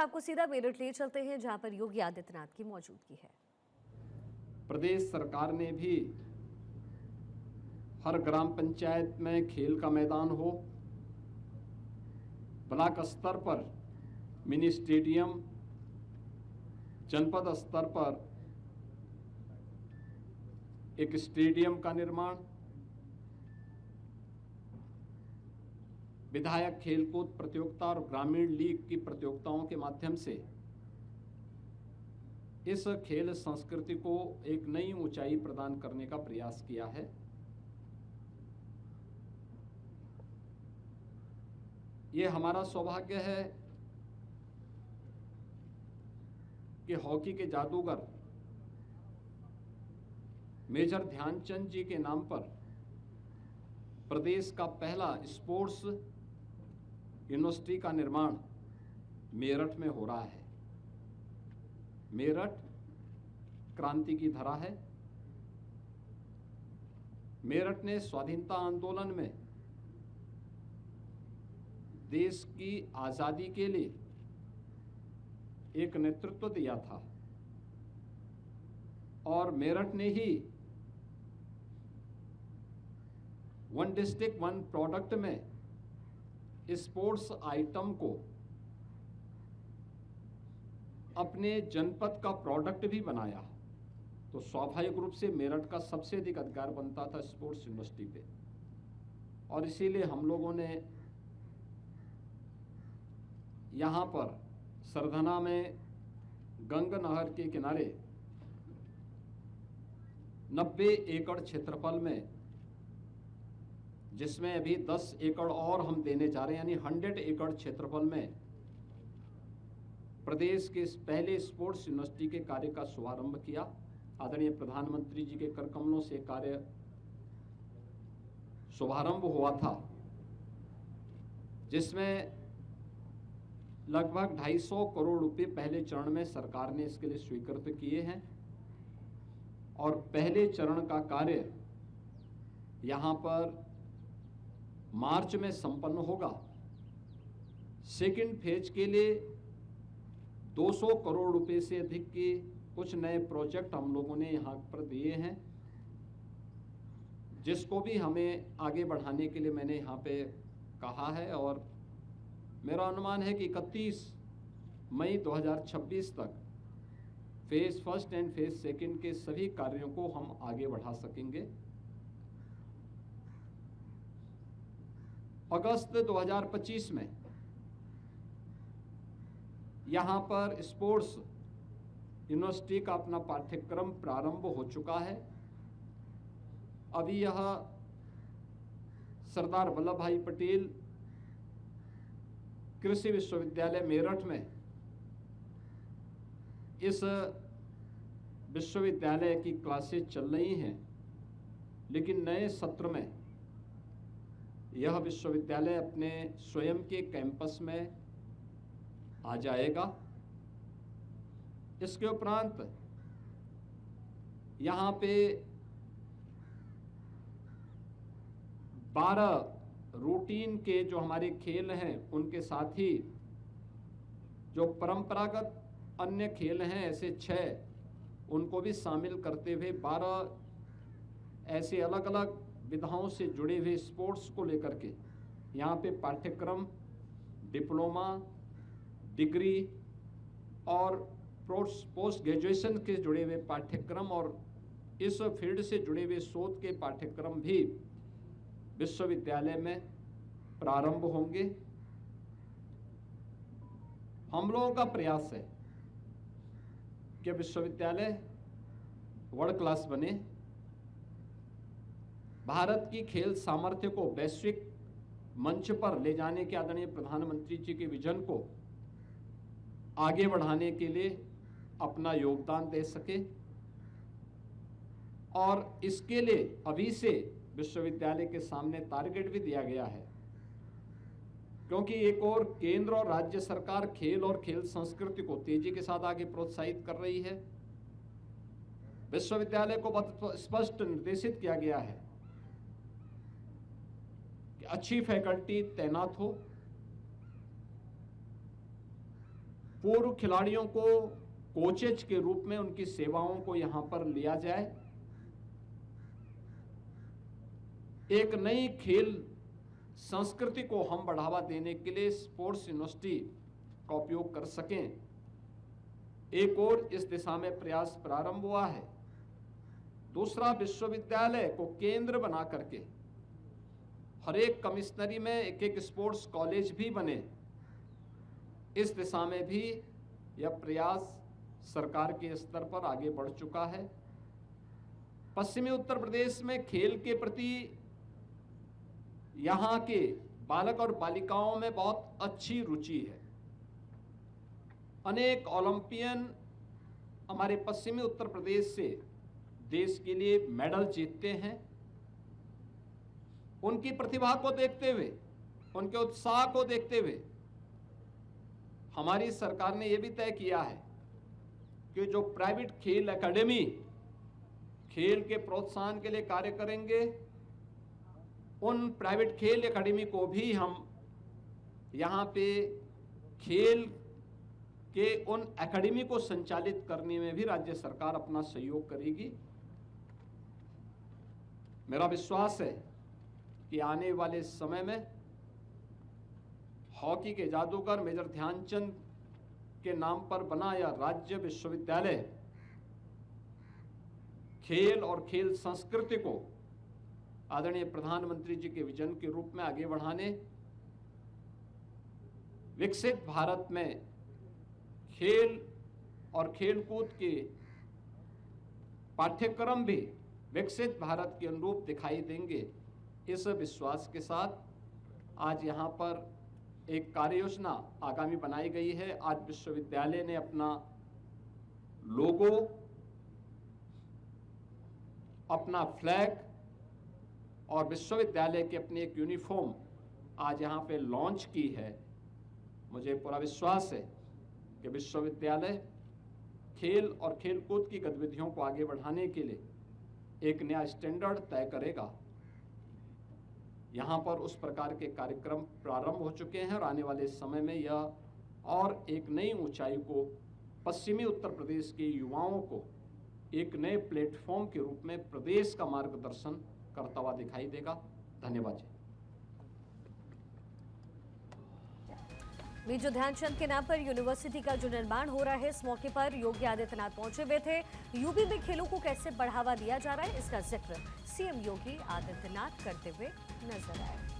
आपको सीधा मेरठ ले चलते हैं, जहां पर योगी आदित्यनाथ की मौजूदगी है। प्रदेश सरकार ने भी हर ग्राम पंचायत में खेल का मैदान हो, ब्लॉक स्तर पर मिनी स्टेडियम, जनपद स्तर पर एक स्टेडियम का निर्माण, विधायक खेलकूद प्रतियोगिता और ग्रामीण लीग की प्रतियोगिताओं के माध्यम से इस खेल संस्कृति को एक नई ऊंचाई प्रदान करने का प्रयास किया है। ये हमारा सौभाग्य है कि हॉकी के जादूगर मेजर ध्यानचंद जी के नाम पर प्रदेश का पहला स्पोर्ट्स यूनिवर्सिटी का निर्माण मेरठ में हो रहा है। मेरठ क्रांति की धरा है। मेरठ ने स्वाधीनता आंदोलन में देश की आजादी के लिए एक नेतृत्व दिया था और मेरठ ने ही वन डिस्ट्रिक्ट वन प्रोडक्ट में स्पोर्ट्स आइटम को अपने जनपद का प्रोडक्ट भी बनाया। तो स्वाभाविक रूप से मेरठ का सबसे अधिक अधिकार बनता था स्पोर्ट्स यूनिवर्सिटी पे, और इसीलिए हम लोगों ने यहाँ पर सरधना में गंगा नहर के किनारे 90 एकड़ क्षेत्रफल में, जिसमें अभी 10 एकड़ और हम देने जा रहे हैं, यानी 100 एकड़ क्षेत्रफल में प्रदेश के पहले स्पोर्ट्स यूनिवर्सिटी के कार्य का शुभारंभ किया। आदरणीय प्रधानमंत्री जी के कर कमलों से कार्य शुभारंभ हुआ था, जिसमें लगभग 250 करोड़ रुपए पहले चरण में सरकार ने इसके लिए स्वीकृत किए हैं और पहले चरण का कार्य यहाँ पर मार्च में संपन्न होगा। सेकंड फेज के लिए 200 करोड़ रुपए से अधिक के कुछ नए प्रोजेक्ट हम लोगों ने यहाँ पर दिए हैं, जिसको भी हमें आगे बढ़ाने के लिए मैंने यहाँ पे कहा है। और मेरा अनुमान है कि 31 मई 2026 तक phase first and phase second के सभी कार्यों को हम आगे बढ़ा सकेंगे। अगस्त 2025 में यहाँ पर स्पोर्ट्स यूनिवर्सिटी का अपना पाठ्यक्रम प्रारंभ हो चुका है। अभी यह सरदार वल्लभ भाई पटेल कृषि विश्वविद्यालय मेरठ में इस विश्वविद्यालय की क्लासेस चल रही हैं, लेकिन नए सत्र में यह विश्वविद्यालय अपने स्वयं के कैंपस में आ जाएगा। इसके उपरांत यहाँ पे 12 रूटीन के जो हमारे खेल हैं, उनके साथ ही जो परंपरागत अन्य खेल हैं ऐसे 6, उनको भी शामिल करते हुए 12 ऐसे अलग अलग विधाओं से जुड़े हुए स्पोर्ट्स को लेकर के यहाँ पे पाठ्यक्रम, डिप्लोमा, डिग्री और पोस्ट ग्रेजुएशन के जुड़े हुए पाठ्यक्रम और इस फील्ड से जुड़े हुए शोध के पाठ्यक्रम भी विश्वविद्यालय में प्रारंभ होंगे। हम लोगों का प्रयास है कि विश्वविद्यालय वर्ल्ड क्लास बने, भारत की खेल सामर्थ्य को वैश्विक मंच पर ले जाने के आदरणीय प्रधानमंत्री जी के विजन को आगे बढ़ाने के लिए अपना योगदान दे सके। और इसके लिए अभी से विश्वविद्यालय के सामने टारगेट भी दिया गया है, क्योंकि एक और केंद्र और राज्य सरकार खेल और खेल संस्कृति को तेजी के साथ आगे प्रोत्साहित कर रही है। विश्वविद्यालय को बहुत स्पष्ट निर्देशित किया गया है कि अच्छी फैकल्टी तैनात हो, पूर्व खिलाड़ियों को कोचेज के रूप में उनकी सेवाओं को यहां पर लिया जाए। एक नई खेल संस्कृति को हम बढ़ावा देने के लिए स्पोर्ट्स यूनिवर्सिटी का उपयोग कर सकें। एक और इस दिशा में प्रयास प्रारंभ हुआ है। दूसरा, विश्वविद्यालय को केंद्र बना करके हर एक कमिश्नरी में एक एक स्पोर्ट्स कॉलेज भी बने। इस दिशा में भी यह प्रयास सरकार के स्तर पर आगे बढ़ चुका है। पश्चिमी उत्तर प्रदेश में खेल के प्रति यहाँ के बालक और बालिकाओं में बहुत अच्छी रुचि है। अनेक ओलंपियन हमारे पश्चिमी उत्तर प्रदेश से देश के लिए मेडल जीतते हैं। उनकी प्रतिभा को देखते हुए, उनके उत्साह को देखते हुए हमारी सरकार ने यह भी तय किया है कि जो प्राइवेट खेल एकेडमी खेल के प्रोत्साहन के लिए कार्य करेंगे, उन प्राइवेट खेल एकेडमी को भी हम यहाँ पे खेल के उन एकेडमी को संचालित करने में भी राज्य सरकार अपना सहयोग करेगी। मेरा विश्वास है कि आने वाले समय में हॉकी के जादूगर मेजर ध्यानचंद के नाम पर बना यह राज्य विश्वविद्यालय खेल और खेल संस्कृति को आदरणीय प्रधानमंत्री जी के विजन के रूप में आगे बढ़ाने, विकसित भारत में खेल और खेलकूद के पाठ्यक्रम भी विकसित भारत के अनुरूप दिखाई देंगे। इस विश्वास के साथ आज यहाँ पर एक कार्य योजना आगामी बनाई गई है। आज विश्वविद्यालय ने अपना लोगो, अपना फ्लैग और विश्वविद्यालय की अपनी एक यूनिफॉर्म आज यहाँ पे लॉन्च की है। मुझे पूरा विश्वास है कि विश्वविद्यालय खेल और खेलकूद की गतिविधियों को आगे बढ़ाने के लिए एक नया स्टैंडर्ड तय करेगा। यहाँ पर उस प्रकार के कार्यक्रम प्रारंभ हो चुके हैं और आने वाले समय में यह और एक नई ऊंचाई को पश्चिमी उत्तर प्रदेश के युवाओं को एक नए प्लेटफॉर्म के रूप में प्रदेश का मार्गदर्शन करता हुआ दिखाई देगा। धन्यवाद जी। मेजर ध्यानचंद के नाम पर यूनिवर्सिटी का जो निर्माण हो रहा है, इस मौके पर योगी आदित्यनाथ पहुंचे हुए थे। यूपी में खेलों को कैसे बढ़ावा दिया जा रहा है, इसका जिक्र सीएम योगी आदित्यनाथ करते हुए नजर आए।